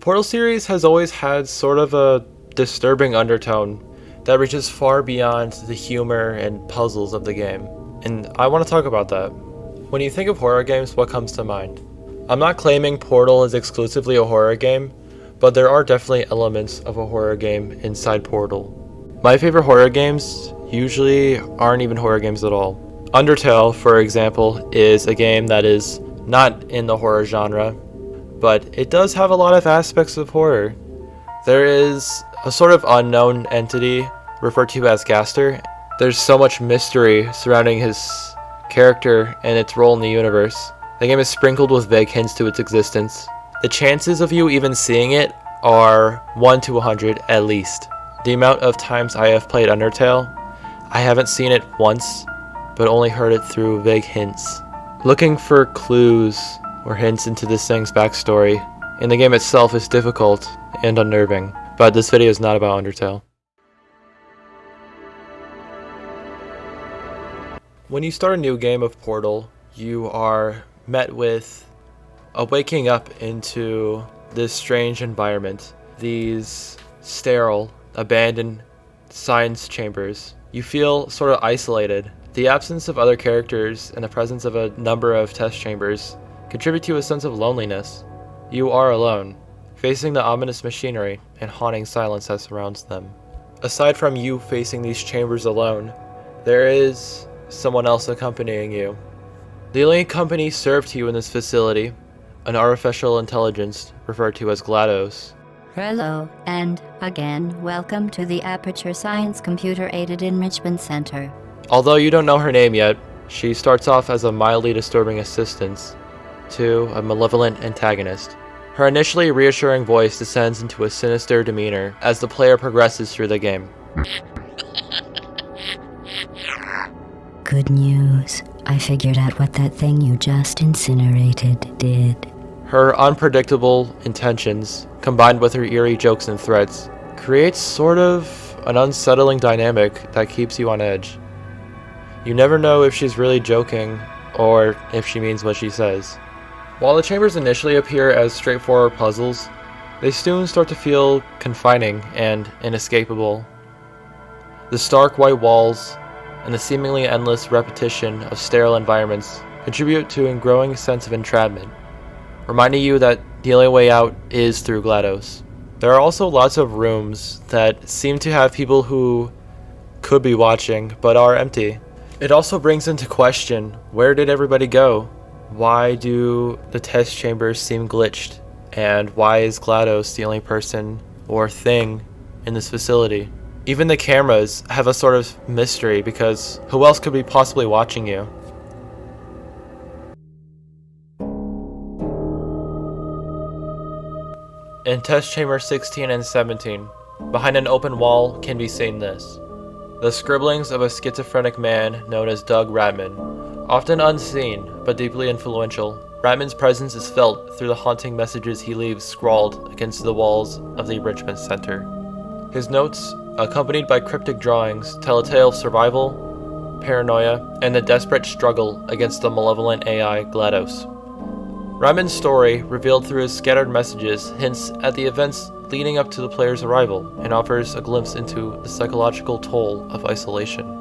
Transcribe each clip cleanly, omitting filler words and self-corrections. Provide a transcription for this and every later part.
Portal series has always had sort of a disturbing undertone that reaches far beyond the humor and puzzles of the game, and I want to talk about that. When you think of horror games, what comes to mind? I'm not claiming Portal is exclusively a horror game, but there are definitely elements of a horror game inside Portal. My favorite horror games usually aren't even horror games at all. Undertale, for example, is a game that is not in the horror genre, but it does have a lot of aspects of horror. There is a sort of unknown entity referred to as Gaster. There's so much mystery surrounding his character and its role in the universe. The game is sprinkled with vague hints to its existence. The chances of you even seeing it are 1 to 100 at least. The amount of times I have played Undertale, I haven't seen it once, but only heard it through vague hints. Looking for clues or hints into this thing's backstory in the game itself is difficult and unnerving, but this video is not about Undertale. When you start a new game of Portal, you are met with a waking up into this strange environment, these sterile, abandoned science chambers. You feel sort of isolated. The absence of other characters and the presence of a number of test chambers contribute to a sense of loneliness. You are alone, facing the ominous machinery and haunting silence that surrounds them. Aside from you facing these chambers alone, there is someone else accompanying you. The only company served to you in this facility, an artificial intelligence referred to as GLaDOS. Hello, and again, welcome to the Aperture Science Computer Aided Enrichment Center. Although you don't know her name yet, she starts off as a mildly disturbing assistant to a malevolent antagonist. Her initially reassuring voice descends into a sinister demeanor as the player progresses through the game. Good news. I figured out what that thing you just incinerated did. Her unpredictable intentions, combined with her eerie jokes and threats, creates sort of an unsettling dynamic that keeps you on edge. You never know if she's really joking or if she means what she says. While the chambers initially appear as straightforward puzzles, they soon start to feel confining and inescapable. The stark white walls and the seemingly endless repetition of sterile environments contribute to a growing sense of entrapment, reminding you that the only way out is through GLaDOS. There are also lots of rooms that seem to have people who could be watching but are empty. It also brings into question, where did everybody go? Why do the test chambers seem glitched? And why is GLaDOS the only person or thing in this facility? Even the cameras have a sort of mystery because who else could be possibly watching you? In test chamber 16 and 17, behind an open wall can be seen this. The scribblings of a schizophrenic man known as Doug Ratman. Often unseen, but deeply influential, Ratman's presence is felt through the haunting messages he leaves scrawled against the walls of the Enrichment Center. His notes, accompanied by cryptic drawings, tell a tale of survival, paranoia, and the desperate struggle against the malevolent AI GLaDOS. Ratman's story, revealed through his scattered messages, hints at the events leading up to the player's arrival and offers a glimpse into the psychological toll of isolation.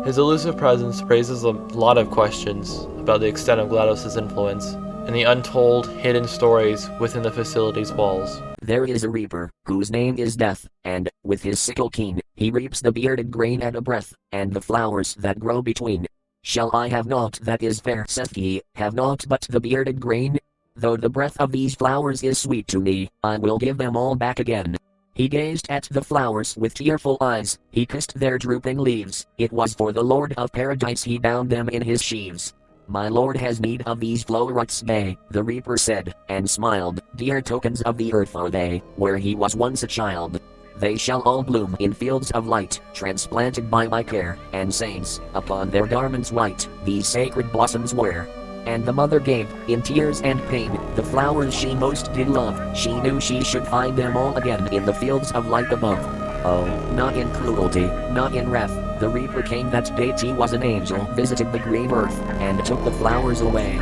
His elusive presence raises a lot of questions about the extent of GLaDOS' influence and the untold, hidden stories within the facility's walls. There is a reaper, whose name is Death, and, with his sickle keen, he reaps the bearded grain at a breath, and the flowers that grow between. Shall I have naught that is fair, saith he, have naught but the bearded grain? Though the breath of these flowers is sweet to me, I will give them all back again. He gazed at the flowers with tearful eyes, he kissed their drooping leaves, it was for the Lord of Paradise he bound them in his sheaves. My lord has need of these flowrets may, the reaper said, and smiled, dear tokens of the earth are they, where he was once a child. They shall all bloom in fields of light, transplanted by my care, and saints, upon their garments white, these sacred blossoms wear. And the mother gave, in tears and pain, the flowers she most did love, she knew she should find them all again in the fields of light above. Oh, not in cruelty, not in wrath, the reaper came that deity was an angel, visited the green earth, and took the flowers away.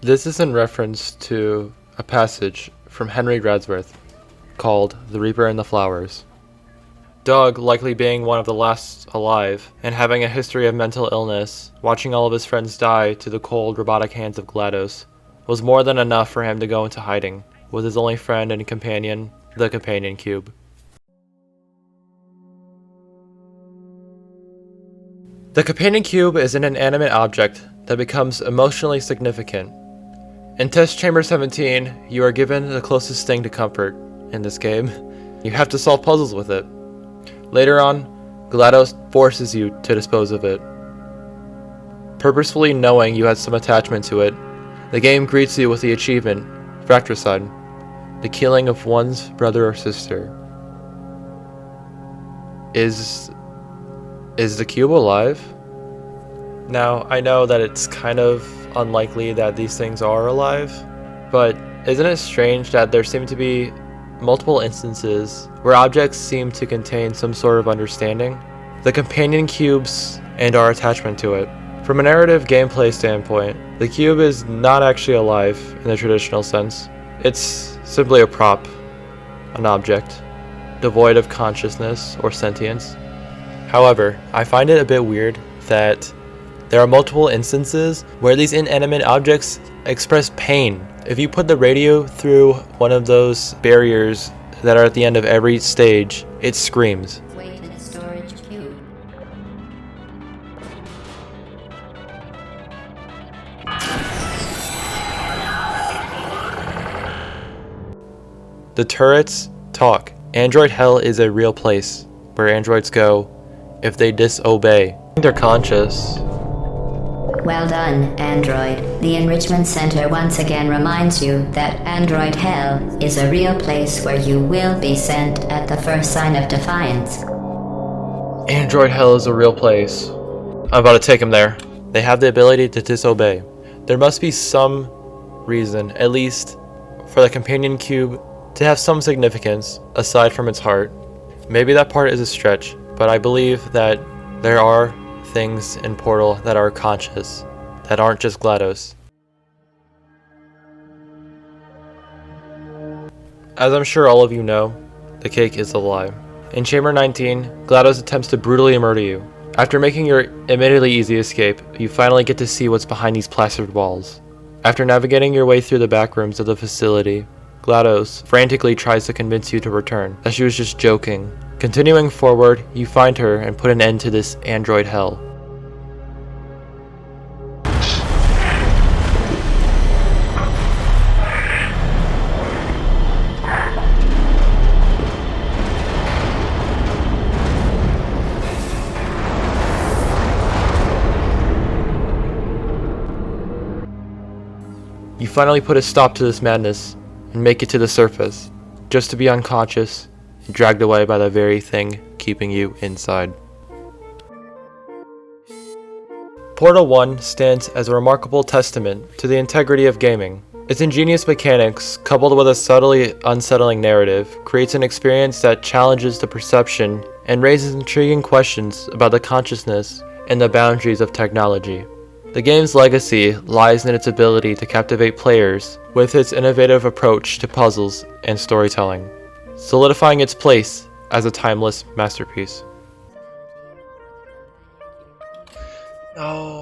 This is in reference to a passage from Henry Wadsworth, called The Reaper and the Flowers. Doug, likely being one of the last alive, and having a history of mental illness, watching all of his friends die to the cold, robotic hands of GLaDOS, was more than enough for him to go into hiding, with his only friend and companion, the Companion Cube. The Companion Cube is an inanimate object that becomes emotionally significant. In Test Chamber 17, you are given the closest thing to comfort in this game. You have to solve puzzles with it. Later on, GLaDOS forces you to dispose of it. Purposefully knowing you had some attachment to it, the game greets you with the achievement, Fratricide, the killing of one's brother or sister. Is the cube alive? Now, I know that it's kind of unlikely that these things are alive, but isn't it strange that there seem to be multiple instances where objects seem to contain some sort of understanding? The companion cubes and our attachment to it. From a narrative gameplay standpoint, the cube is not actually alive in the traditional sense. It's simply a prop, an object, devoid of consciousness or sentience. However, I find it a bit weird that there are multiple instances where these inanimate objects express pain. If you put the radio through one of those barriers that are at the end of every stage, it screams. Wait in a storage cube. The turrets talk. Android Hell is a real place where androids go if they disobey. They're conscious. Well done, Android. The Enrichment Center once again reminds you that Android Hell is a real place where you will be sent at the first sign of defiance. Android Hell is a real place. I'm about to take him there. They have the ability to disobey. There must be some reason, at least for the Companion Cube, to have some significance aside from its heart. Maybe that part is a stretch, but I believe that there are things in Portal that are conscious, that aren't just GLaDOS. As I'm sure all of you know, the cake is a lie. In Chamber 19, GLaDOS attempts to brutally murder you. After making your admittedly easy escape, you finally get to see what's behind these plastered walls. After navigating your way through the back rooms of the facility, GLaDOS frantically tries to convince you to return, that she was just joking. Continuing forward, you find her and put an end to this android hell. You finally put a stop to this madness and make it to the surface, just to be unconscious and dragged away by the very thing keeping you inside. Portal 1 stands as a remarkable testament to the integrity of gaming. Its ingenious mechanics, coupled with a subtly unsettling narrative, creates an experience that challenges the perception and raises intriguing questions about the consciousness and the boundaries of technology. The game's legacy lies in its ability to captivate players with its innovative approach to puzzles and storytelling, solidifying its place as a timeless masterpiece. No.